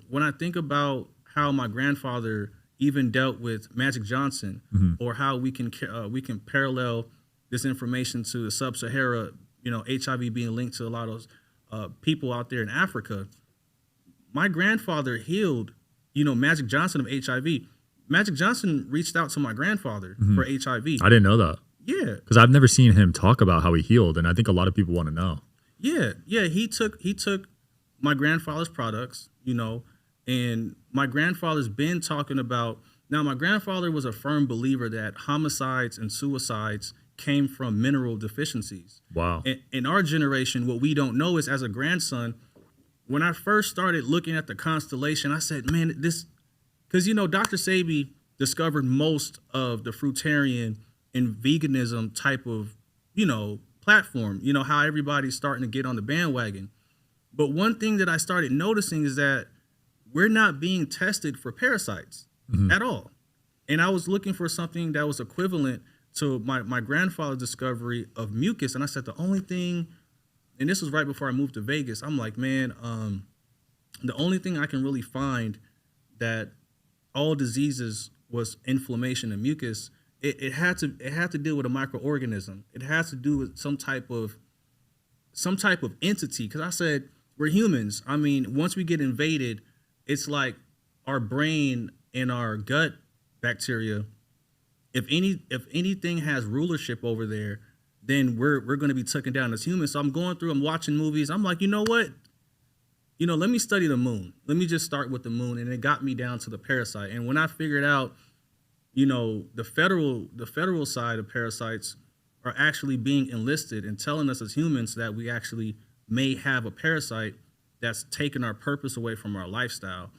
when I think about how my grandfather even dealt with Magic Johnson, or how we can parallel this information to the sub-Sahara, HIV being linked to a lot of those people out there in Africa. My grandfather healed, Magic Johnson of HIV. Magic Johnson reached out to my grandfather for HIV. I didn't know that. Yeah, Because I've never seen him talk about how he healed, and I think a lot of people want to know. yeah. He took my grandfather's products, and my grandfather's been talking about. Now, my grandfather was a firm believer that homicides and suicides came from mineral deficiencies. Wow. In our generation, what we don't know is, as a grandson, when I first started looking at the constellation, I said, man, this, because, Dr. Sebi discovered most of the fruitarian and veganism type of, platform, how everybody's starting to get on the bandwagon. But one thing that I started noticing is that we're not being tested for parasites at all. And I was looking for something that was equivalent to my grandfather's discovery of mucus. And I said, the only thing, and this was right before I moved to Vegas, I'm like, man, the only thing I can really find that all diseases was inflammation and mucus, it had to deal with a microorganism. It has to do with some type of entity. Because I said, we're humans. I mean, once we get invaded, it's like our brain and our gut bacteria. If anything has rulership over there, then we're going to be taken down as humans. So I'm watching movies. I'm like, you know what? Let me study the moon. Let me just start with the moon. And it got me down to the parasite. And when I figured out, the federal side of parasites are actually being enlisted and telling us as humans that we actually may have a parasite that's taken our purpose away from our lifestyle.